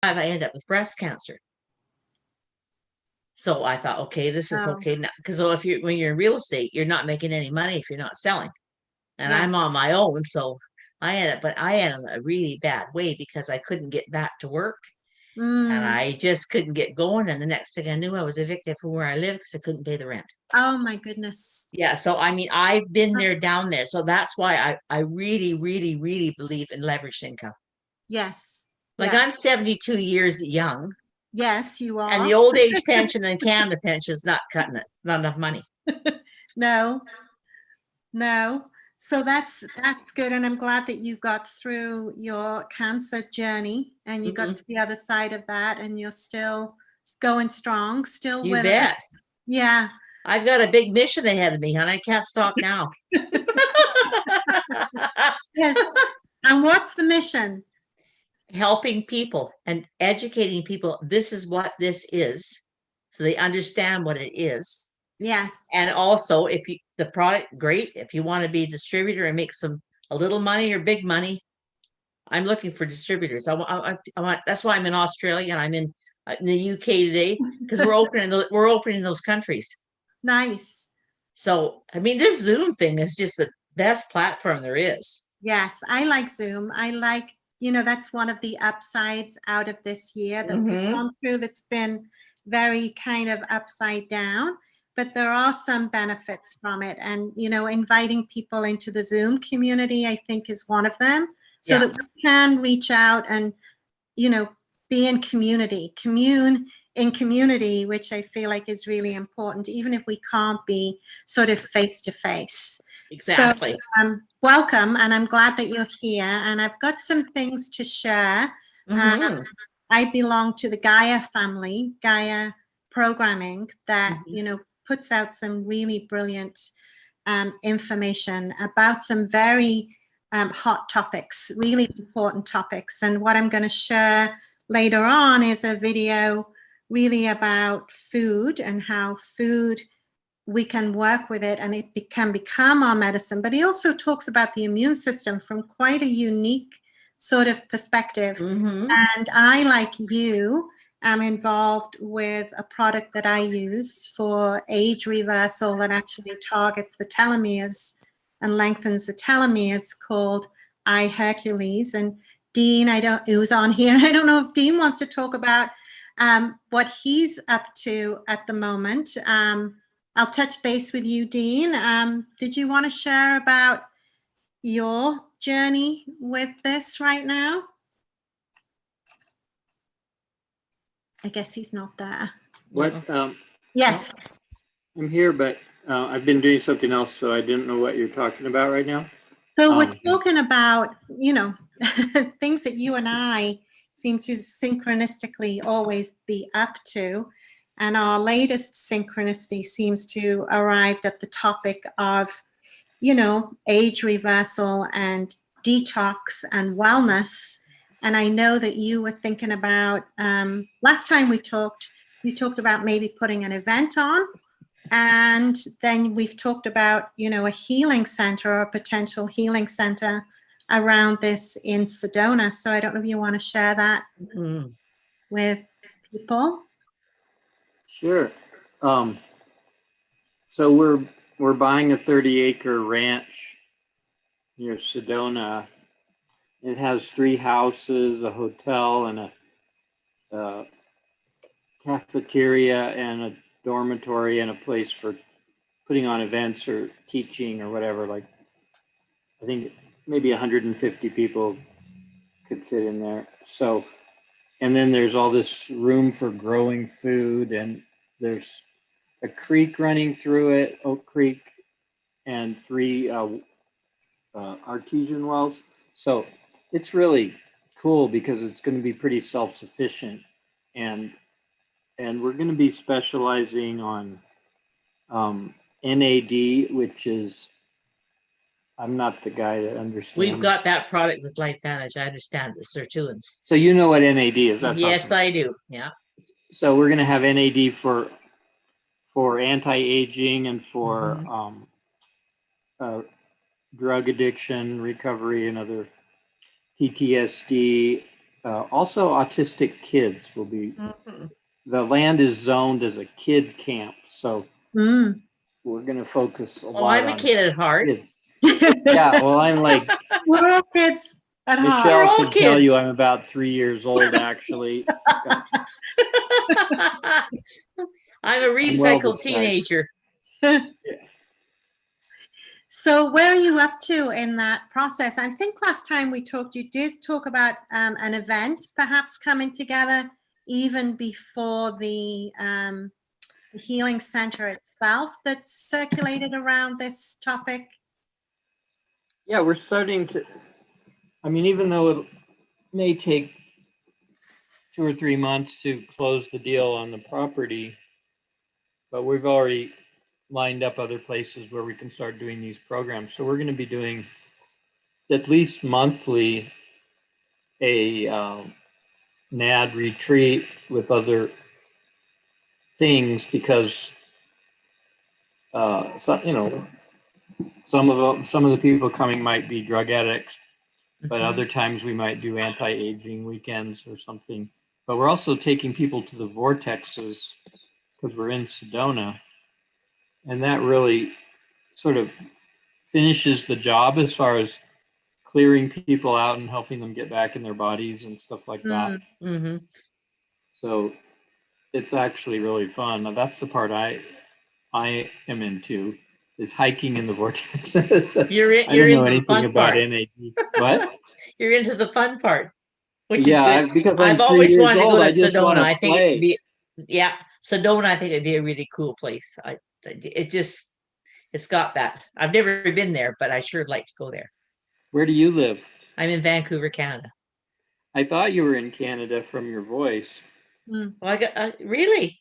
I ended up with breast cancer. So I thought, okay, this is Oh, okay now. Because if you when you're in real estate, you're not making any money if you're not selling. And yes. I'm on my own, so I ended up a really bad way because I couldn't get back to work and Mm. I just couldn't get going. And the next thing I knew, I was evicted from where I live because I couldn't pay the rent. Oh my goodness. Yeah, so I mean, I've been there down there. So that's why I really, really, really believe in leveraged income. Yes. Like Yeah. I'm 72 years young, Yes, you and are. the old age pension and Canada pension is not cutting it. It's not enough money. No, no. So that's good, and I'm glad that you got through your cancer journey and you got Mhm. to the other side of that, and you're still going strong, still You with us. bet. Yeah. I've got a big mission ahead of me, and I can't stop now. Yes. And what's the mission? Helping people and educating people. This is what this is, so they understand what it is. Yes. And also, if you the product, great. If you want to be a distributor and make a little money or big money, I'm looking for distributors. I want. That's why I'm in Australia and I'm in the UK today because we're opening those countries. Nice. So I mean, this Zoom thing is just the best platform there is. Yes, I like Zoom. I like, that's one of the upsides out of this year that we've Mm-hmm. gone through that's been very kind of upside down, but there are some benefits from it. And, inviting people into the Zoom community, I think, is one of them, so Yeah. that we can reach out and, be in community, commune in community, which I feel like is really important, even if we can't be sort of face to face. So, Exactly. welcome, and I'm glad that you're here. And I've got some things to share. Mm-hmm. I belong to the Gaia family, Gaia Programming, that Mm-hmm. puts out some really brilliant information about some very hot topics, really important topics. And what I'm going to share later on is a video really about food and how food, we can work with it and it can become our medicine. But he also talks about the immune system from quite a unique sort of perspective. Mm-hmm. And I, like you, am involved with a product that I use for age reversal that actually targets the telomeres and lengthens the telomeres, called I Hercules. And Dean, who's on here, I don't know if Dean wants to talk about what he's up to at the moment. I'll touch base with you, Dean. Did you want to share about your journey with this right now? I guess he's not there. What? Yes. I'm here, but I've been doing something else, so I didn't know what you're talking about right now. So we're talking about, things that you and I seem to synchronistically always be up to. And our latest synchronicity seems to arrive at the topic of, age reversal and detox and wellness. And I know that you were thinking about, last time we talked, you talked about maybe putting an event on. And then we've talked about, a healing center or a potential healing center around this in Sedona. So I don't know if you want to share that with people. Sure. So we're buying a 30-acre ranch near Sedona. It has 3 houses, a hotel, and a cafeteria, and a dormitory, and a place for putting on events or teaching or whatever. Like, I think maybe 150 people could fit in there. So, and then there's all this room for growing food, and there's a creek running through it, Oak Creek, and 3 artesian wells. So it's really cool because it's going to be pretty self-sufficient, and we're going to be specializing on NAD, which is, I'm not the guy that understands. We've got that product with LifeVantage. I understand the sirtuins. So you know what NAD is? That's yes, awesome. I do. Yeah. So we're going to have NAD for anti-aging and for drug addiction recovery and other PTSD, Also, autistic kids will be. Mhm. The land is zoned as a kid camp, so Mm. we're going to focus a Oh, lot I'm a on kid at heart. kids. Yeah, well, I'm like We're all kids at heart. Michelle all can tell you kids. I'm about 3 years old, actually. I'm a I'm well recycled disguised. teenager. So where are you up to in that process? I think last time we talked, you did talk about an event perhaps coming together even before the healing center itself that's circulated around this topic. Yeah, we're starting to, I mean, even though it may take 2 or 3 months to close the deal on the property, but we've already lined up other places where we can start doing these programs. So we're going to be doing at least monthly a NAD retreat with other things because some of the people coming might be drug addicts, but Mhm. other times we might do anti-aging weekends or something. But we're also taking people to the vortexes because we're in Sedona, and that really sort of finishes the job as far as clearing people out and helping them get back in their bodies and stuff like that. Mhm. So it's actually really fun. Now, that's the part I am into, is hiking in the vortexes. I You're don't know into the anything fun about part. NAD. What? You're into the fun part, which is Yeah, good. because I'm I've 3 always years wanted to go old, to I just want Sedona. I to think it'd play. be, yeah, Sedona. I think it'd be a really cool place. It's got that. I've never been there, but I sure would like to go there. Where do you live? I'm in Vancouver, Canada. I thought you were in Canada from your voice. Mm. Well, really,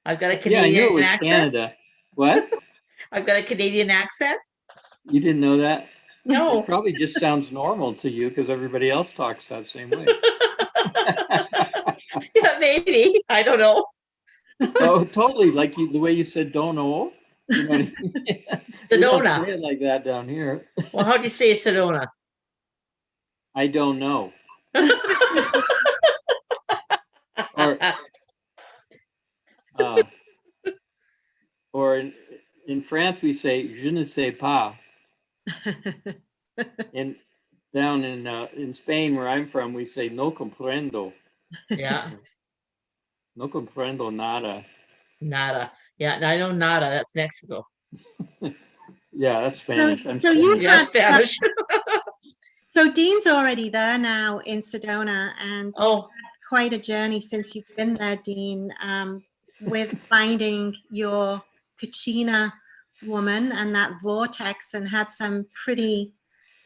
I've got a Yeah, I knew it Canadian was accent. Canada. What? I've got a Canadian accent. You didn't know that? It No. probably just sounds normal to you because everybody else talks that same way. Yeah, maybe. I don't know. Oh, totally. Like the way you said "don't know." You know what I mean? We don't Sedona. say it like that down here. Well, how do you say Sedona? I don't know. Or or in France we say "je ne sais pas." And down in Spain where I'm from, we say "no comprendo." Yeah, No comprendo nada. nada. Yeah, I know nada. That's Mexico. Yeah, that's So, Spanish. I'm so you Spanish. Yeah, had, Spanish. so Dean's already there now in Sedona, and Oh, quite a journey since you've been there, Dean, with finding your Kachina woman and that vortex, and had some pretty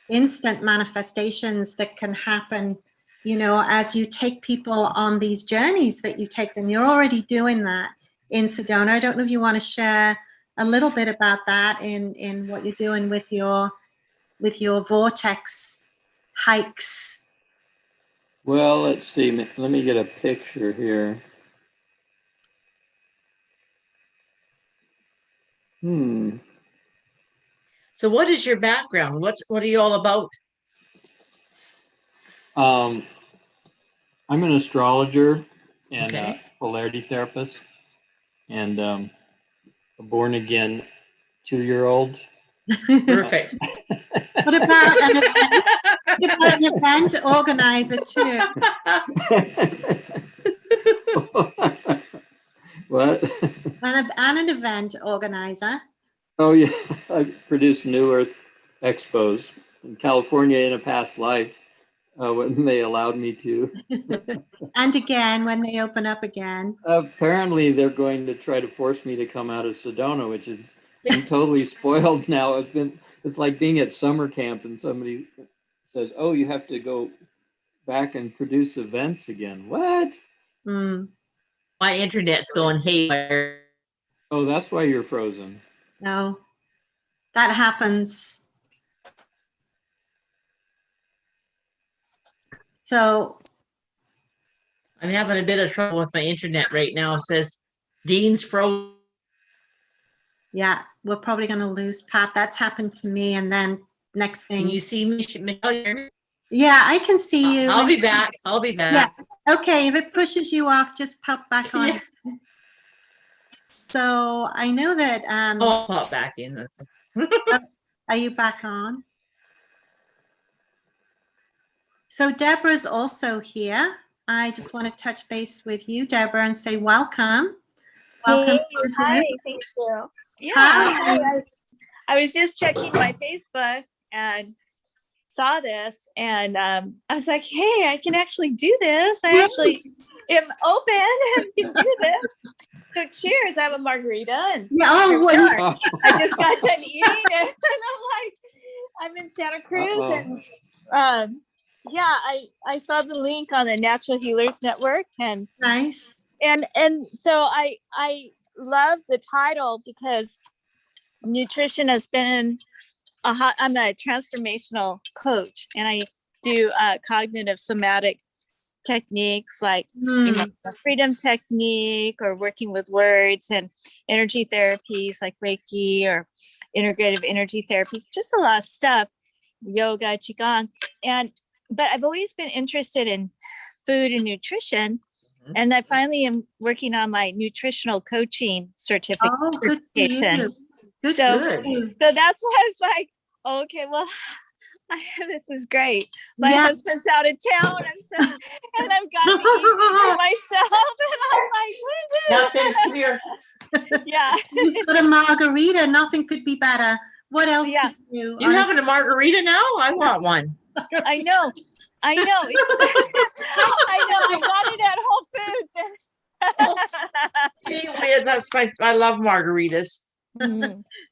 instant manifestations that can happen, you know, as you take people on these journeys that you take them. You're already doing that in Sedona. I don't know if you want to share a little bit about that in what you're doing with your vortex hikes. Well, let's see. Let me get a picture here. so what is your background? What are you all about? I'm an astrologer and a Okay. polarity therapist, and a born again 2-year-old. Perfect. What about an event? What about an event organizer too? What? And an event organizer. Oh yeah, I produced New Earth expos in California in a past life when they allowed me to. And again, when they open up again. Apparently, they're going to try to force me to come out of Sedona, which is I'm totally spoiled now. It's like being at summer camp and somebody says, "Oh, you have to go back and produce events again." What? Mm, My internet's going haywire. Oh, that's why you're frozen. no, that happens. So I'm having a bit of trouble with my internet right now. It says Dean's frozen. yeah, we're probably going to lose Pat. That's happened to me. And then next Can thing, you see me, Michelle? Yeah, I can see you. I'll be back. I'll be Yeah. back. Okay, if it pushes you off, just pop back on. Yeah. So I know that, I'll pop back in. are you back on? So Deborah's also here. I just want to touch base with you, Deborah, and say welcome. Welcome Hey, to the hi, group. thank you. Yeah, Hi. hi, I was just checking my Facebook and saw this, and I was like, hey, I can actually do this. I actually am open and can do this. So cheers, I have a margarita, and Yeah, oh, here we well, are. I just got done eating, and I'm like, I'm in Santa Cruz, and yeah, I saw the link on the Natural Healers Network, and nice. so I love the title because nutrition has been I'm a transformational coach, and I do cognitive somatic techniques like emotional freedom technique, or working with words, and energy therapies like Reiki or integrative energy therapies, just a lot of stuff, yoga, qigong, but I've always been interested in food and nutrition. And I finally am working on my nutritional coaching certification. Oh, good for you. Good So, for you. so that's why I was like, okay, well, this is great. My Yeah. husband's out of town, and I've got the evening for myself, and I'm like, Nothing, come here. yeah, You've got a margarita. Nothing could be better. What else Yeah. to do? You having a margarita now? I want one. I know. I know. I got it at Whole Foods. Gee whiz, I love margaritas.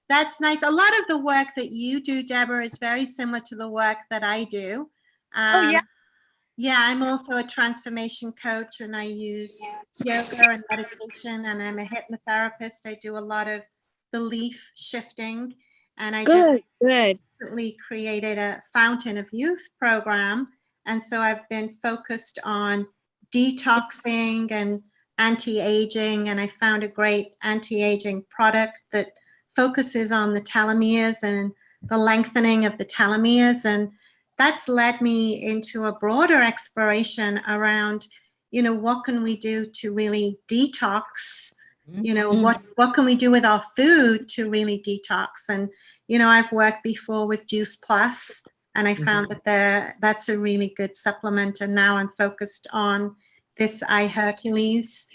That's nice. A lot of the work that you do, Deborah, is very similar to the work that I do. Oh, yeah. Yeah, I'm also a transformation coach, and I use yoga and meditation, and I'm a hypnotherapist. I do a lot of belief shifting, and I just Good. recently created a Fountain of Youth program. And so I've been focused on detoxing and anti-aging, and I found a great anti-aging product that focuses on the telomeres and the lengthening of the telomeres. And that's led me into a broader exploration around, what can we do to really detox? What can we do with our food to really detox? And, I've worked before with Juice Plus, and I found that that's a really good supplement. And now I'm focused on this iHercules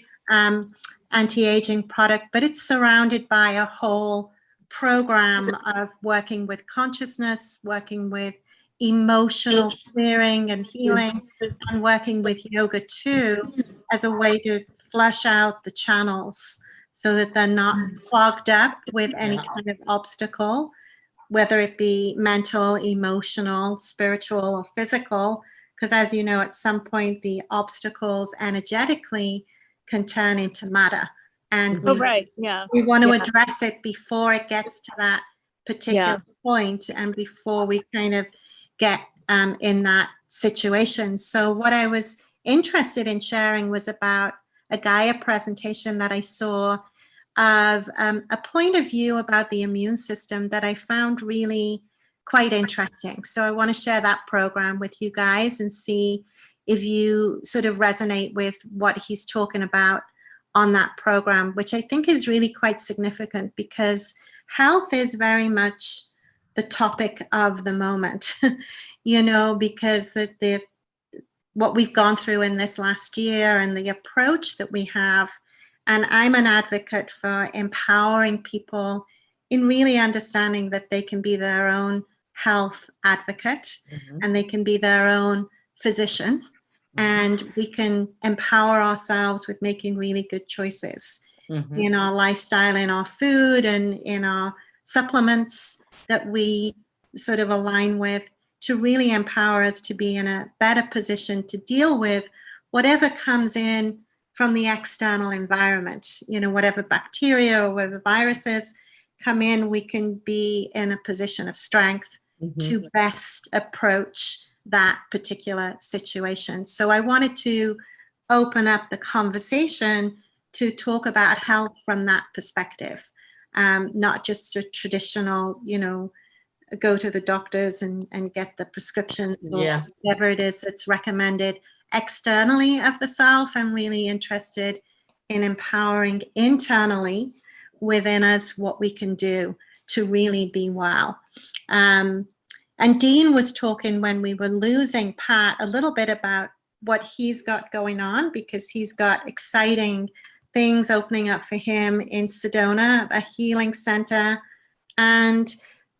anti-aging product, but it's surrounded by a whole program of working with consciousness, working with emotional clearing and healing, and working with yoga too, as a way to flush out the channels so that they're not clogged up with any kind of obstacle, whether it be mental, emotional, spiritual, or physical. Because as you know, at some point, the obstacles energetically can turn into matter. And we want to address it before it gets to that particular point, and before we kind of get in that situation. So what I was interested in sharing was about a Gaia presentation that I saw of a point of view about the immune system that I found really quite interesting. So I want to share that program with you guys and see if you sort of resonate with what he's talking about on that program, which I think is really quite significant, because health is very much the topic of the moment, because what we've gone through in this last year and the approach that we have. And I'm an advocate for empowering people in really understanding that they can be their own health advocate, and they can be their own physician, and we can empower ourselves with making really good choices in our lifestyle, in our food, and in our supplements that we sort of align with, to really empower us to be in a better position to deal with whatever comes in from the external environment. Whatever bacteria or whatever viruses come in, we can be in a position of strength to best approach that particular situation. So I wanted to open up the conversation to talk about health from that perspective, not just a traditional, go to the doctors and get the prescriptions or Yeah. whatever it is that's recommended externally of the self. I'm really interested in empowering internally within us what we can do to really be well. And Dean was talking when we were losing Pat a little bit about what he's got going on, because he's got exciting things opening up for him in Sedona, a healing center, and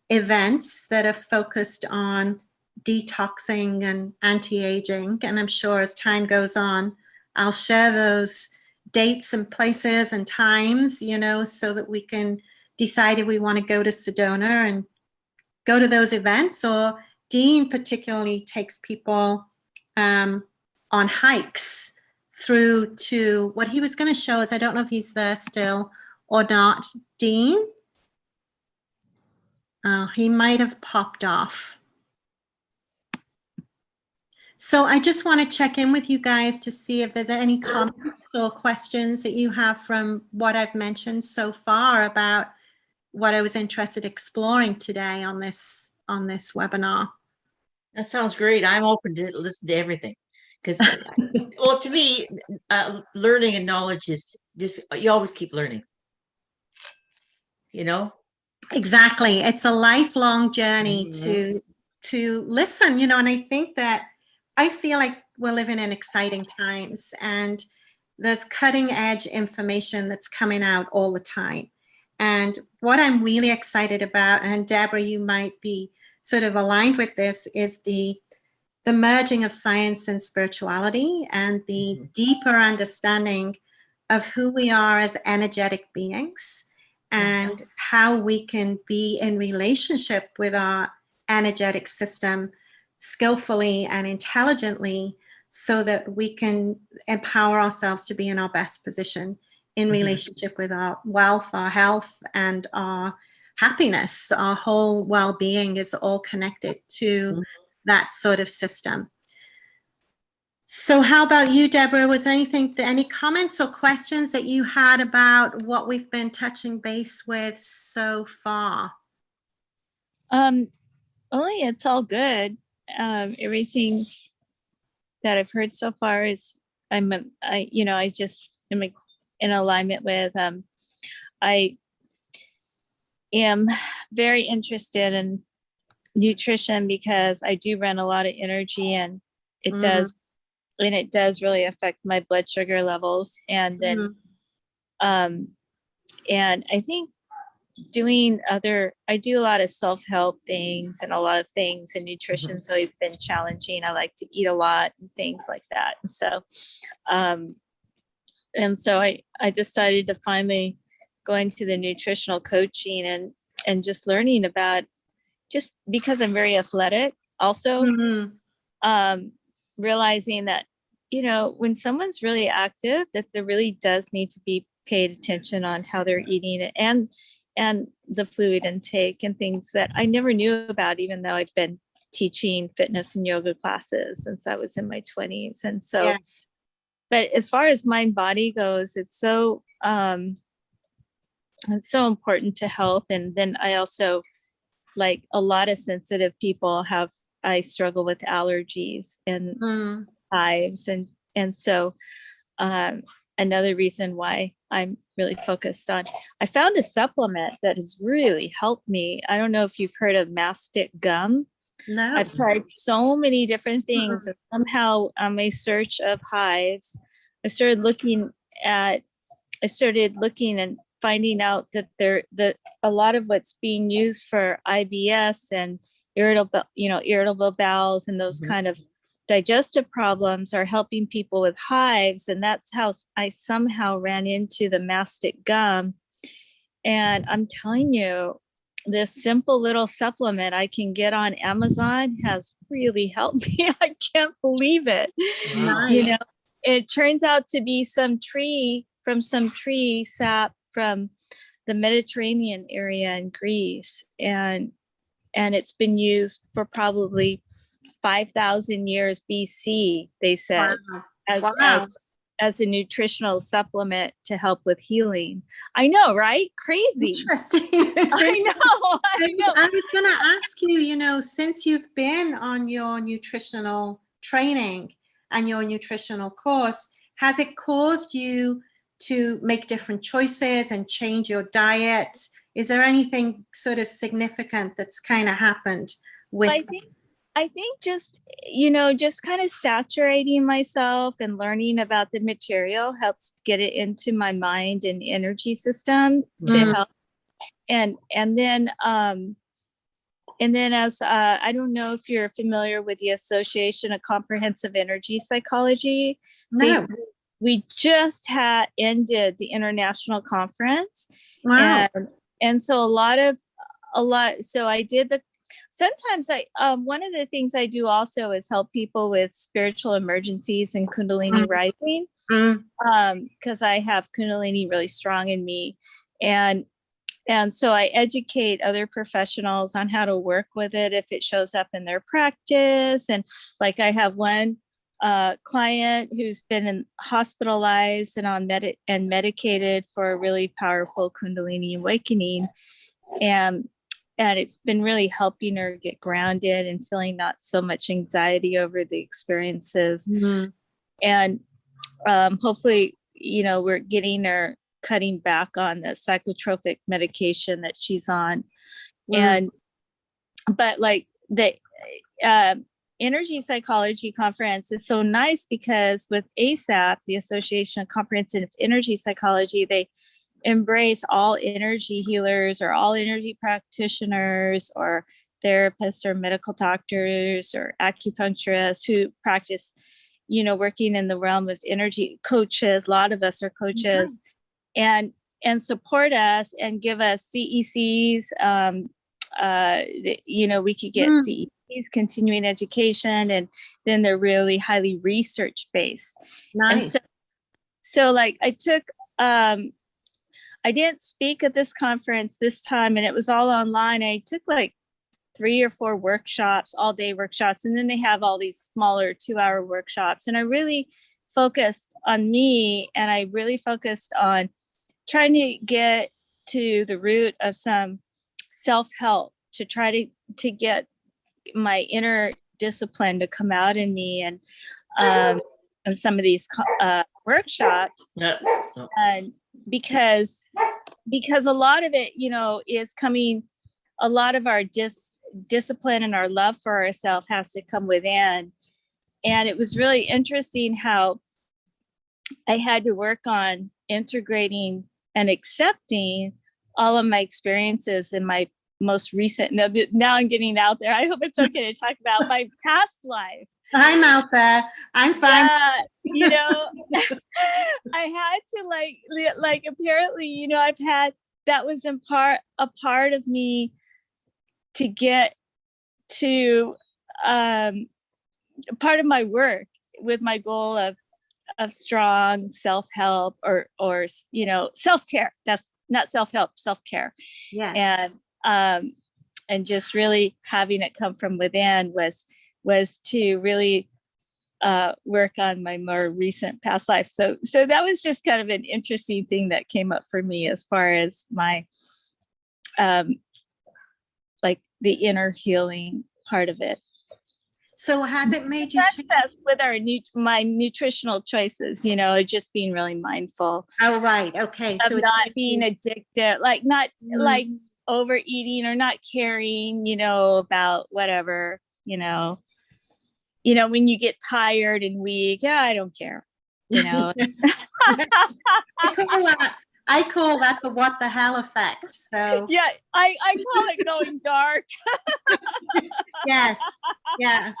events that are focused on detoxing and anti-aging. And I'm sure as time goes on, I'll share those dates and places and times, you know, so that we can decide if we want to go to Sedona and go to those events. Or Dean particularly takes people on hikes through to what he was going to show us. I don't know if he's there still or not. Dean? Oh, he might have popped off. So I just want to check in with you guys to see if there's any comments or questions that you have from what I've mentioned so far about what I was interested in exploring today on this webinar. That sounds great. I'm open to listen to everything because, well, to me, learning and knowledge is just, you always keep learning, you know? Exactly. It's a lifelong journey Mhm. to listen, you know, and I think that I feel like we're living in exciting times, and there's cutting edge information that's coming out all the time. And what I'm really excited about, and Deborah, you might be sort of aligned with this, is the merging of science and spirituality and the deeper understanding of who we are as energetic beings and how we can be in relationship with our energetic system skillfully and intelligently, so that we can empower ourselves to be in our best position in relationship with our wealth, our health, and our happiness. Our whole well-being is all connected to that sort of system. So how about you, Deborah? Was there any comments or questions that you had about what we've been touching base with so far? Only it's all good. Everything that I've heard so far is I just am in alignment with. I am very interested in nutrition because I do run a lot of energy, and it does really affect my blood sugar levels. And then and I think I do a lot of self-help things, and a lot of things in nutrition. So it's been challenging. I like to eat a lot and things like that. And so I decided to finally go into the nutritional coaching and just learning about, just because I'm very athletic also, realizing that, you know, when someone's really active, that there really does need to be paid attention on how they're eating and the fluid intake and things that I never knew about, even though I've been teaching fitness and yoga classes since I was in my 20s. And so, but as far as mind body goes, it's so important to health. And then I also, like a lot of sensitive people, I struggle with allergies and hives. And so another reason why I'm really focused on, I found a supplement that has really helped me. I don't know if you've heard of mastic gum. No. I've tried so many different things, and somehow on my search of hives, I started looking and finding out that a lot of what's being used for IBS and irritable bowels and those kind of digestive problems are helping people with hives. And that's how I somehow ran into the mastic gum. And I'm telling you, this simple little supplement I can get on Amazon has really helped me. I can't believe it. Nice. You know, it turns out to be some tree sap from the Mediterranean area in Greece. And it's been used for probably 5,000 years BC, they said, Wow. as a nutritional supplement to help with healing. I know, right? Crazy. Interesting. I know. I know. I was going to ask you, you know, since you've been on your nutritional training and your nutritional course, has it caused you to make different choices and change your diet? Is there anything sort of significant that's kind of happened with? I think just, you know, just kind of saturating myself and learning about the material helps get it into my mind and energy system to help. And then as I don't know if you're familiar with the Association of Comprehensive Energy Psychology. No. We just ended the international conference. Wow. And so so I did sometimes one of the things I do also is help people with spiritual emergencies and Kundalini rising, because I have Kundalini really strong in me. And so I educate other professionals on how to work with it if it shows up in their practice. And like I have one client who's been hospitalized and and medicated for a really powerful Kundalini awakening. And it's been really helping her get grounded and feeling not so much anxiety over the experiences. And hopefully, you know, we're getting her cutting back on the psychotropic medication that she's on. But like the energy psychology conference is so nice because with ASAP, the Association of Comprehensive Energy Psychology, they embrace all energy healers or all energy practitioners or therapists or medical doctors or acupuncturists who practice, you know, working in the realm of energy. Coaches, a lot of us are coaches, and support us and give us CECs. You know, we could get CECs, continuing education, and then they're really highly research based. Nice. And so like I took I didn't speak at this conference this time, and it was all online. I took like 3 or 4 workshops, all day workshops. And then they have all these smaller 2-hour workshops. And I really focused on me, and I really focused on trying to get to the root of some self-help to try to get my inner discipline to come out in me. And some of these workshops. And because a lot of it, you know, is coming, a lot of our discipline and our love for ourselves has to come within. And it was really interesting how I had to work on integrating and accepting all of my experiences in my most recent, now I'm getting out there. I hope it's okay to talk about my past life. I'm out there. I'm fine. Yeah, you know, I had to like apparently, you know, that was a part of me to get to part of my work with my goal of strong self-help or you know, self-care. That's not self-help, self-care. Yes. And just really having it come from within was to really work on my more recent past life. So that was just kind of an interesting thing that came up for me as far as my like the inner healing part of it. So has it made you change with my nutritional choices, you know, just being really mindful. Oh, right. Okay. So not being addicted, like not like overeating or not caring, you know, about whatever, you know, when you get tired and weak, yeah, I don't care, you know. I call that the what the hell effect. So yeah, I call it going dark. Yes. Yeah.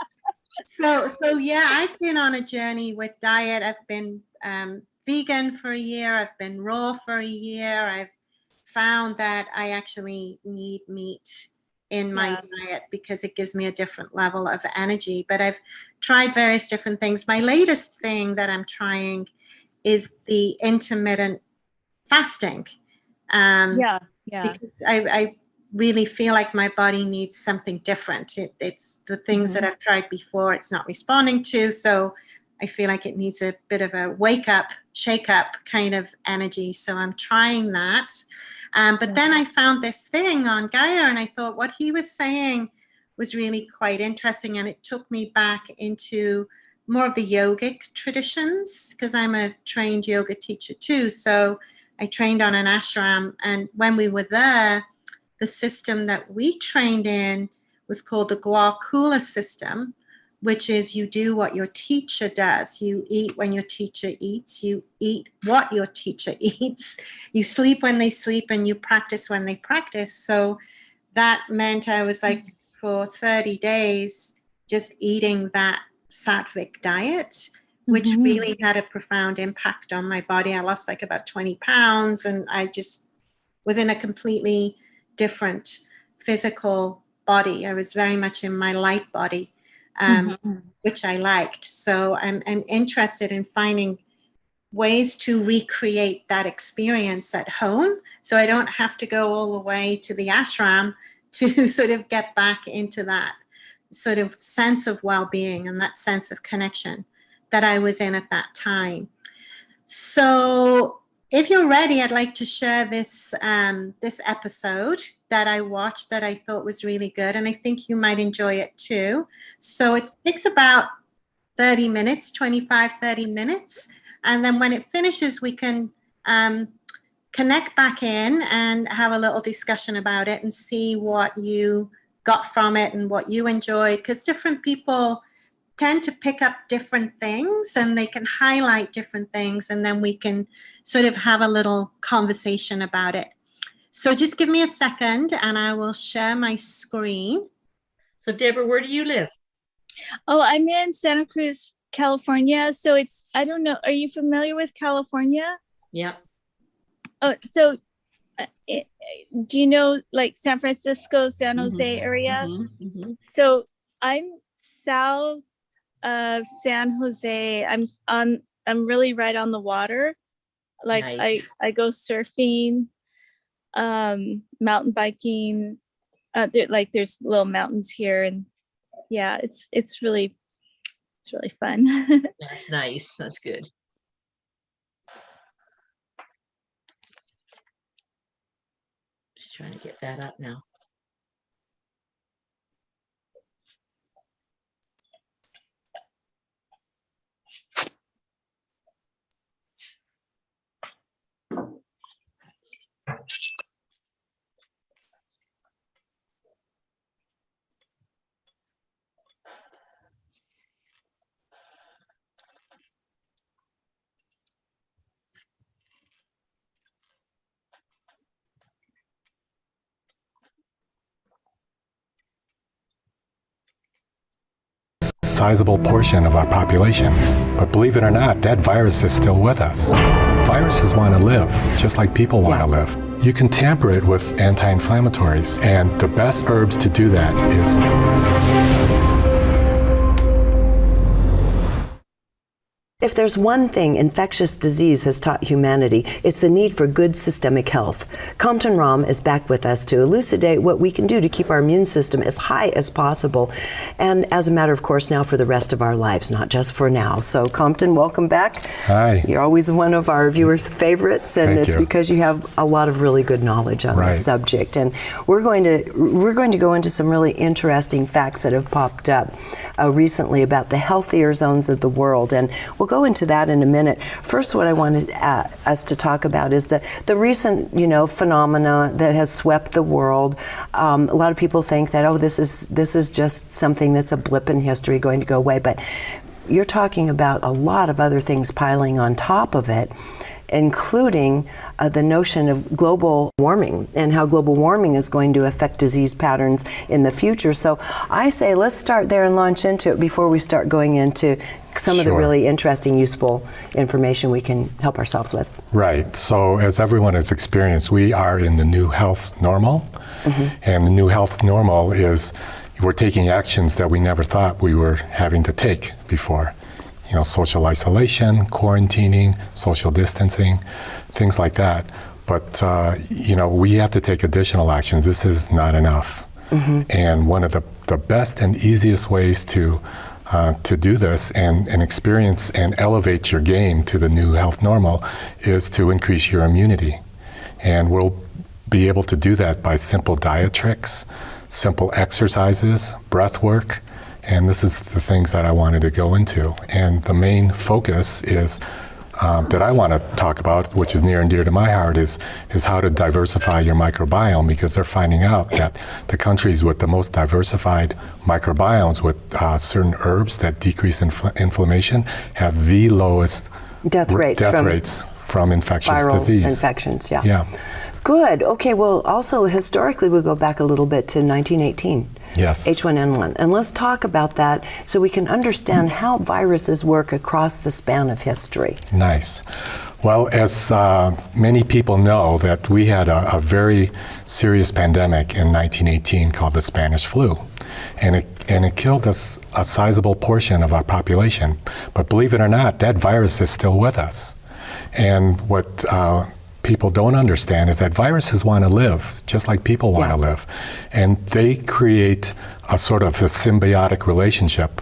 So yeah, I've been on a journey with diet. I've been vegan for a year. I've been raw for a year. I've found that I actually need meat in my diet because it gives me a different level of energy. But I've tried various different things. My latest thing that I'm trying is the intermittent fasting. Because I really feel like my body needs something different. It's the things that I've tried before, it's not responding to. So I feel like it needs a bit of a wake up, shake up kind of energy. So I'm trying that. But then I found this thing on Gaia, and I thought what he was saying was really quite interesting. And it took me back into more of the yogic traditions, because I'm a trained yoga teacher too. So I trained on an ashram. And when we were there, the system that we trained in was called the Guakula system, which is you do what your teacher does. You eat when your teacher eats. You eat what your teacher eats. You sleep when they sleep, and you practice when they practice. So that meant I was like for 30 days just eating that sattvic diet, which really had a profound impact on my body. I lost like about 20 pounds, and I just was in a completely different physical body. I was very much in my light body. Which I liked. So I'm interested in finding ways to recreate that experience at home, so I don't have to go all the way to the ashram to sort of get back into that sort of sense of well-being and that sense of connection that I was in at that time. So if you're ready, I'd like to share this this episode that I watched that I thought was really good, and I think you might enjoy it too. So it takes about 30 minutes, 25, 30 minutes. And then when it finishes, we can connect back in and have a little discussion about it and see what you got from it and what you enjoyed, because different people tend to pick up different things and they can highlight different things, and then we can sort of have a little conversation about it. So just give me a second and I will share my screen. So Deborah, where do you live? Oh, I'm in Santa Cruz, California. So it's, I don't know, are you familiar with California? Yeah. Oh, so do you know like San Francisco, San Jose area? So I'm south of San Jose. I'm really right on the water. Like nice. I go surfing, mountain biking. There's little mountains here, and yeah, it's really fun. That's nice. That's good. Just trying to get that up now. Sizable portion of our population. But believe it or not, that virus is still with us. Viruses want to live, just like people want to live. You can tamper it with anti-inflammatories, and the best herbs to do that is... If there's one thing infectious disease has taught humanity, it's the need for good systemic health. Compton Ram is back with us to elucidate what we can do to keep our immune system as high as possible, and as a matter of course now for the rest of our lives, not just for now. So Compton, welcome back. Hi. You're always one of our viewers' favorites, and Thank it's you. Because you have a lot of really good knowledge on this subject. And we're going to go into some really interesting facts that have popped up recently about the healthier zones of the world, and we'll go into that in a minute. First, what I wanted us to talk about is the recent, phenomena that has swept the world. A lot of people think that, oh, this is just something that's a blip in history going to go away, but you're talking about a lot of other things piling on top of it, including the notion of global warming and how global warming is going to affect disease patterns in the future. So I say let's start there and launch into it before we start going into some of the really interesting, useful information we can help ourselves with. Right. So as everyone has experienced, we are in the new health normal. And the new health normal is we're taking actions that we never thought we were having to take before. Social isolation, quarantining, social distancing, things like that. But, we have to take additional actions. This is not enough. And one of the best and easiest ways to to do this and experience and elevate your game to the new health normal is to increase your immunity. And we'll be able to do that by simple diet tricks, simple exercises, breath work, and this is the things that I wanted to go into. And the main focus is that I want to talk about, which is near and dear to my heart, is how to diversify your microbiome, because they're finding out that the countries with the most diversified microbiomes with certain herbs that decrease inflammation have the lowest Death rates from infectious viral disease. infections. Yeah. Yeah. Good. Okay. Well, also historically, we'll go back a little bit to 1918. Yes. H1N1. And let's talk about that so we can understand how viruses work across the span of history. Nice. Well, as many people know, that we had a very serious pandemic in 1918 called the Spanish flu. And it killed a sizable portion of our population. But believe it or not, that virus is still with us. And what people don't understand is that viruses want to live just like people want to live. And they create a sort of a symbiotic relationship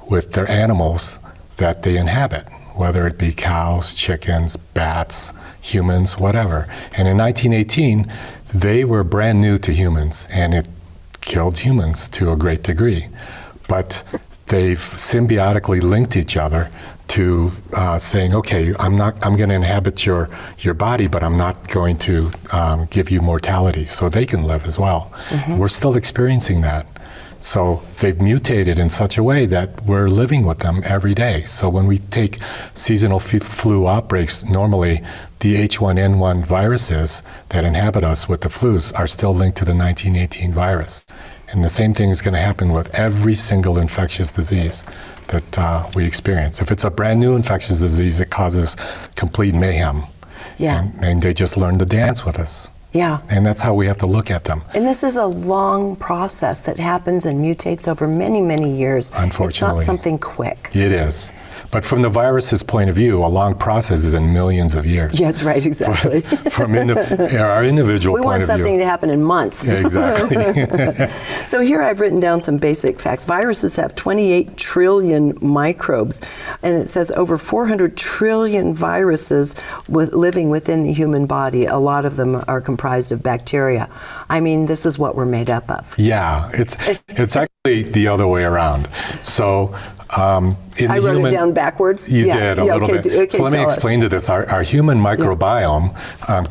with their animals that they inhabit, whether it be cows, chickens, bats, humans, whatever. And in 1918, they were brand new to humans, and it killed humans to a great degree. But they've symbiotically linked each other to saying, okay, I'm going to inhabit your body, but I'm not going to give you mortality, so they can live as well. We're still experiencing that. So they've mutated in such a way that we're living with them every day. So when we take seasonal flu outbreaks, normally the H1N1 viruses that inhabit us with the flus are still linked to the 1918 virus. And the same thing is going to happen with every single infectious disease that we experience. If it's a brand new infectious disease, it causes complete mayhem. Yeah. And they just learn to dance with us. Yeah. And that's how we have to look at them. And this is a long process that happens and mutates over many, many years. Unfortunately. It's not something quick. It is. But from the virus's point of view, a long process is in millions of years. Yes, right, exactly. From our individual we point want of view. something to happen in months. Yeah, exactly. So here I've written down some basic facts. Viruses have 28 trillion microbes, and it says over 400 trillion viruses living within the human body. A lot of them are comprised of bacteria. I mean, this is what we're made up of. Yeah, it's actually the other way around. So I wrote it down backwards. You did a little bit. Okay, so let me explain to this. Our human microbiome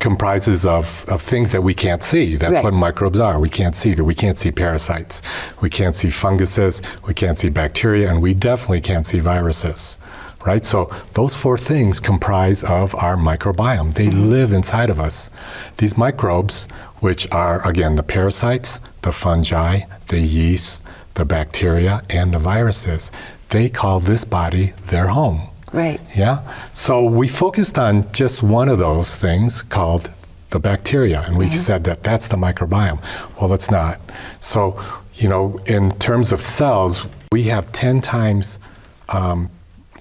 comprises of things that we can't see. That's what microbes are. We can't see that. We can't see parasites. We can't see funguses. We can't see bacteria, and we definitely can't see viruses. Right? So those four things comprise of our microbiome. They live inside of us. These microbes, which are, again, the parasites, the fungi, the yeast, the bacteria, and the viruses, they call this body their home. Right. Yeah? So we focused on just one of those things called the bacteria, and we said that that's the microbiome. Well, it's not. So, in terms of cells, we have 10 times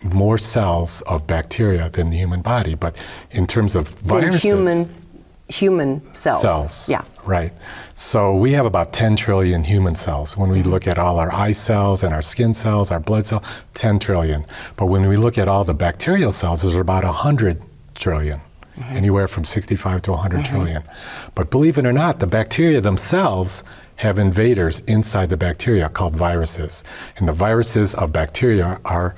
more cells of bacteria than the human body, but in terms of viruses... Human cells. Yeah. Right. So we have about 10 trillion human cells. When we look at all our eye cells and our skin cells, our blood cells, 10 trillion. But when we look at all the bacterial cells, there's about 100 trillion. Anywhere from 65 to 100 trillion. But believe it or not, the bacteria themselves have invaders inside the bacteria called viruses. And the viruses of bacteria are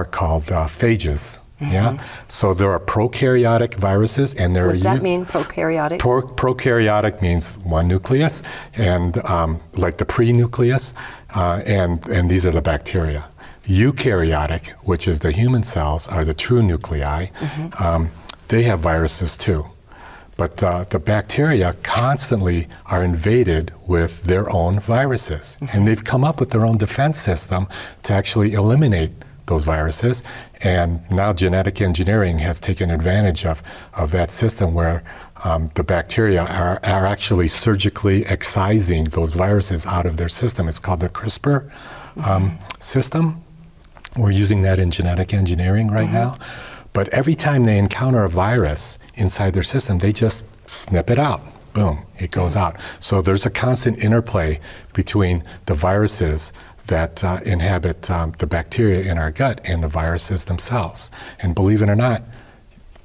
called phages. Yeah. So there are prokaryotic viruses, and there are. What's that mean, prokaryotic? Prokaryotic means one nucleus, and like the pre-nucleus, and these are the bacteria. Eukaryotic, which is the human cells, are the true nuclei. They have viruses too, but the bacteria constantly are invaded with their own viruses, and they've come up with their own defense system to actually eliminate those viruses. And now genetic engineering has taken advantage of that system where the bacteria are actually surgically excising those viruses out of their system. It's called the CRISPR system. We're using that in genetic engineering right now. But every time they encounter a virus inside their system, they just snip it out. Boom, it goes out. So there's a constant interplay between the viruses that inhabit the bacteria in our gut and the viruses themselves. And believe it or not,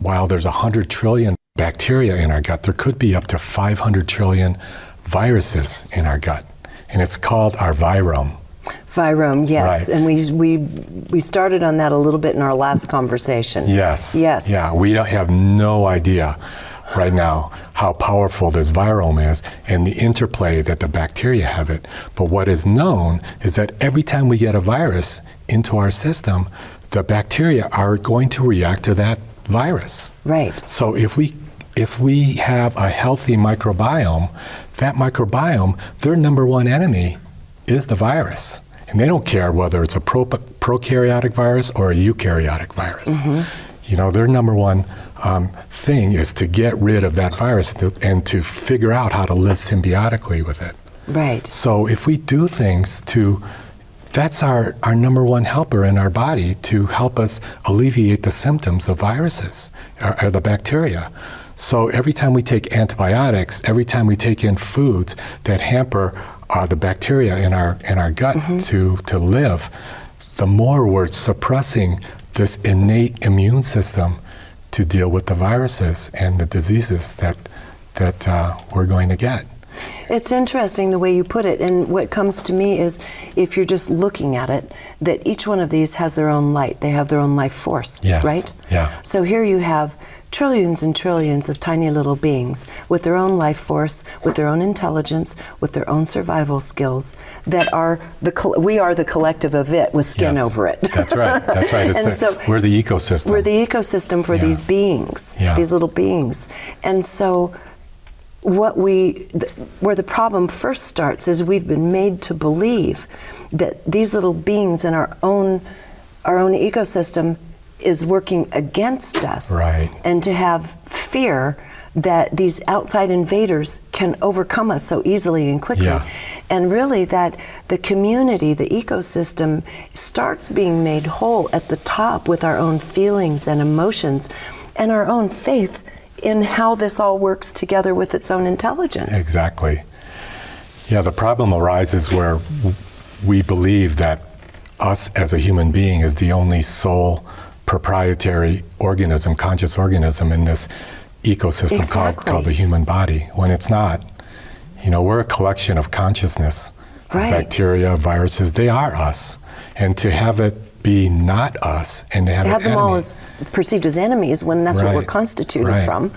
while there's 100 trillion bacteria in our gut, there could be up to 500 trillion viruses in our gut. And it's called our virome. Virome, yes. Right. And we started on that a little bit in our last conversation. Yes. Yes. Yeah, we don't have no idea right now how powerful this virome is and the interplay that the bacteria have it. But what is known is that every time we get a virus into our system, the bacteria are going to react to that virus. Right. So if we have a healthy microbiome, that microbiome, their number one enemy is the virus. And they don't care whether it's a prokaryotic virus or a eukaryotic virus. Mm-hmm. You know, their number one thing is to get rid of that virus and to figure out how to live symbiotically with it. Right. So if we do things that's our number one helper in our body to help us alleviate the symptoms of viruses, or the bacteria. So every time we take antibiotics, every time we take in foods that hamper the bacteria in our gut mm-hmm. to live, the more we're suppressing this innate immune system to deal with the viruses and the diseases that we're going to get. It's interesting the way you put it, and what comes to me is, if you're just looking at it, that each one of these has their own light. They have their own life force, yes. right? Yeah. So here you have trillions and trillions of tiny little beings with their own life force, with their own intelligence, with their own survival skills, that are we are the collective of it with skin yes. over it. That's right. That's right. And so we're the ecosystem. We're the ecosystem for yeah. these beings, yeah. these little beings. And so where the problem first starts is we've been made to believe that these little beings in our own ecosystem is working against us, right. and to have fear that these outside invaders can overcome us so easily and quickly. Yeah. And really that the community, the ecosystem, starts being made whole at the top with our own feelings and emotions and our own faith in how this all works together with its own intelligence. Exactly. Yeah, the problem arises where we believe that us as a human being is the only sole proprietary organism, conscious organism in this ecosystem exactly. called the human body, when it's not. You know, we're a collection of consciousness. Right. Bacteria, viruses, they are us. And to have it be not us and to have them an all enemy, as perceived as enemies when that's right. what we're constituted right. from.